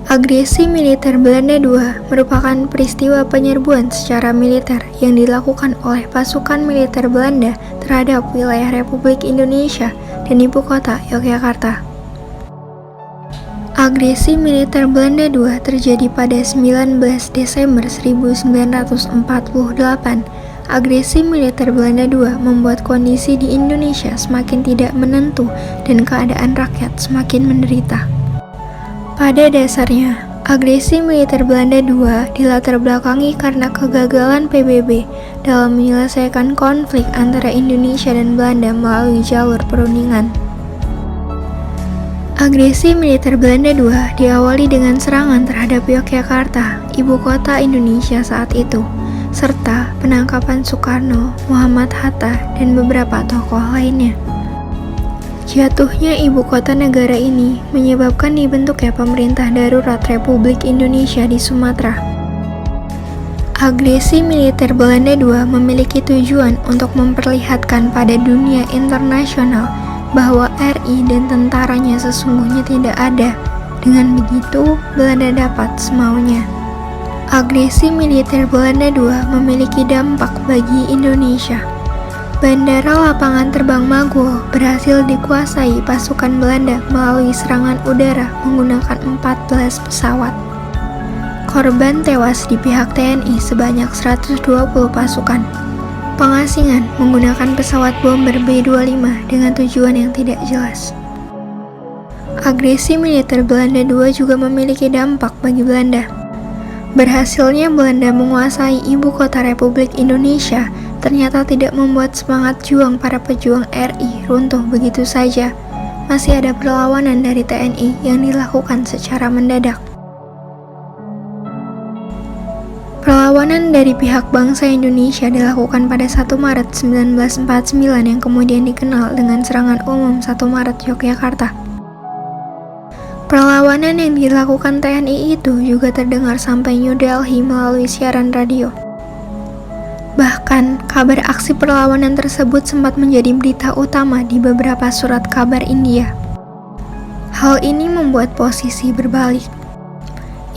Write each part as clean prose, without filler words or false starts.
Agresi militer Belanda II merupakan peristiwa penyerbuan secara militer yang dilakukan oleh pasukan militer Belanda terhadap wilayah Republik Indonesia dan ibu kota Yogyakarta. Agresi militer Belanda II terjadi pada 19 Desember 1948. Agresi militer Belanda II membuat kondisi di Indonesia semakin tidak menentu dan keadaan rakyat semakin menderita. Pada dasarnya, agresi militer Belanda II dilatar belakangi karena kegagalan PBB dalam menyelesaikan konflik antara Indonesia dan Belanda melalui jalur perundingan. Agresi militer Belanda II diawali dengan serangan terhadap Yogyakarta, ibu kota Indonesia saat itu, serta penangkapan Soekarno, Muhammad Hatta, dan beberapa tokoh lainnya. Jatuhnya ibu kota negara ini menyebabkan dibentuknya pemerintah darurat Republik Indonesia di Sumatera. Agresi militer Belanda II memiliki tujuan untuk memperlihatkan pada dunia internasional bahwa RI dan tentaranya sesungguhnya tidak ada. Dengan begitu, Belanda dapat semaunya. Agresi militer Belanda II memiliki dampak bagi Indonesia. Bandara Lapangan Terbang Maguwo berhasil dikuasai pasukan Belanda melalui serangan udara menggunakan 14 pesawat. Korban tewas di pihak TNI sebanyak 120 pasukan. Pengasingan menggunakan pesawat bomber B-25 dengan tujuan yang tidak jelas. Agresi militer Belanda II juga memiliki dampak bagi Belanda. Berhasilnya Belanda menguasai ibu kota Republik Indonesia ternyata tidak membuat semangat juang para pejuang RI runtuh begitu saja. Masih ada perlawanan dari TNI yang dilakukan secara mendadak. Perlawanan dari pihak bangsa Indonesia dilakukan pada 1 Maret 1949 yang kemudian dikenal dengan serangan umum 1 Maret Yogyakarta. Perlawanan yang dilakukan TNI itu juga terdengar sampai New Delhi melalui siaran radio. Bahkan, kabar aksi perlawanan tersebut sempat menjadi berita utama di beberapa surat kabar India. Hal ini membuat posisi berbalik.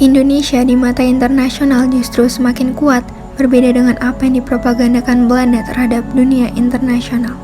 Indonesia di mata internasional justru semakin kuat, berbeda dengan apa yang dipropagandakan Belanda terhadap dunia internasional.